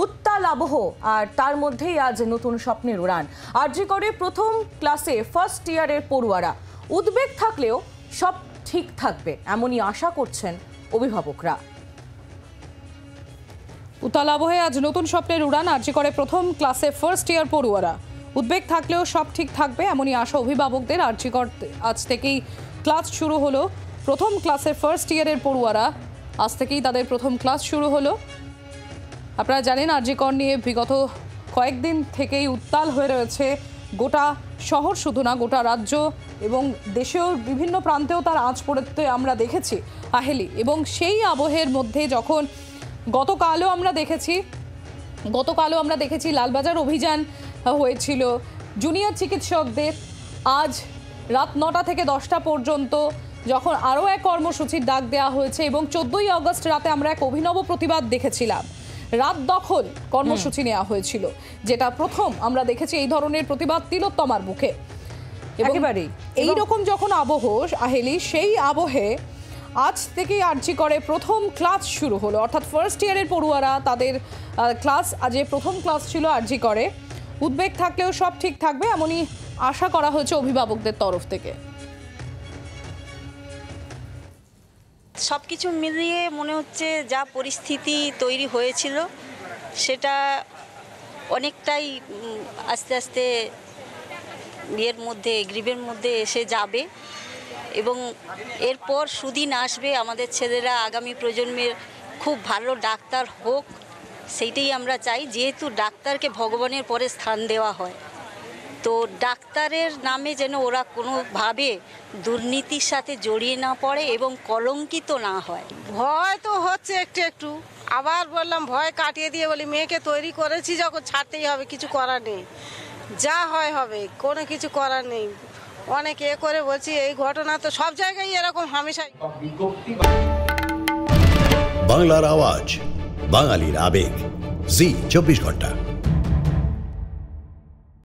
উত্তাল আবহ আর তার মধ্যেই আজ নতুন স্বপ্নের উড়ান। আরজি করে প্রথম ক্লাসে ফার্স্ট ইয়ারের পড়ুয়ারা। উদ্বেগ থাকলেও সব ঠিক থাকবে এমনই আশা করছেন অভিভাবকরা। উত্তাল আবহে আজ নতুন স্বপ্নের উড়ান। আরজি করে প্রথম ক্লাসে ফার্স্ট ইয়ার পড়ুয়ারা। উদ্বেগ থাকলেও সব ঠিক থাকবে এমনই আশা অভিভাবকদের। আরজি কর আজ থেকেই ক্লাস শুরু হলো। প্রথম ক্লাসে ফার্স্ট ইয়ারের পড়ুয়ারা আজ থেকেই তাদের প্রথম ক্লাস শুরু হলো। আপনারা জানেন আরজি কর নিয়ে বিগত কয়েকদিন থেকেই উত্তাল হয়ে রয়েছে গোটা শহর, শুধু না গোটা রাজ্য এবং দেশেও বিভিন্ন প্রান্তেও তার আঁচ পড়তে আমরা দেখেছি আহেলি। এবং সেই আবহের মধ্যে যখন গতকালও আমরা দেখেছি লালবাজার অভিযান হয়েছিল জুনিয়র চিকিৎসকদের। আজ রাত 9টা থেকে 10টা পর্যন্ত যখন আরও এক কর্মসূচির ডাক দেওয়া হয়েছে এবং 14ই আগস্ট রাতে আমরা এক অভিনব প্রতিবাদ দেখেছিলাম। রাত দখল কর্মসূচি নেওয়া হয়েছিল, যেটা প্রথম আমরা দেখেছি এই ধরনের প্রতিবাদ তিলোত্তমার মুখে। একেবারেই এইরকম যখন আবহ আহেলি, সেই আবহে আজ থেকেই আরজি করে প্রথম ক্লাস শুরু হলো, অর্থাৎ ফার্স্ট ইয়ারের পড়ুয়ারা তাদের ক্লাস, আজ প্রথম ক্লাস ছিল আরজি করে। উদ্বেগ থাকলেও সব ঠিক থাকবে এমনই আশা করা হয়েছে অভিভাবকদের তরফ থেকে। সব কিছু মিলিয়ে মনে হচ্ছে যা পরিস্থিতি তৈরি হয়েছিল সেটা অনেকটাই আস্তে আস্তে গ্রিপের মধ্যে এসে যাবে এবং এরপর সুদিন আসবে। আমাদের ছেলেরা আগামী প্রজন্মের খুব ভালো ডাক্তার হোক, সেইটাই আমরা চাই। যেহেতু ডাক্তারকে ভগবানের পরে স্থান দেওয়া হয়, তো ডাক্তারের নামে যেন ওরা কোনোভাবে দুর্নীতির সাথে জড়িয়ে না পড়ে এবং কলঙ্কিত না হয়। ভয় তো হচ্ছে একটু একটু, আবার বললাম ভয় কাটিয়ে দিয়ে বলি মেয়েকে তৈরি করেছি যখন ছাড়তেই হবে, কিছু করার নেই, যা হয় হবে, কোনো কিছু করার নেই। অনেক করে বলছি এই ঘটনা তো সব জায়গায় এরকম হামেশাই। বাংলার আওয়াজ, বাঙালির আবেগ, জি 24 ঘন্টা।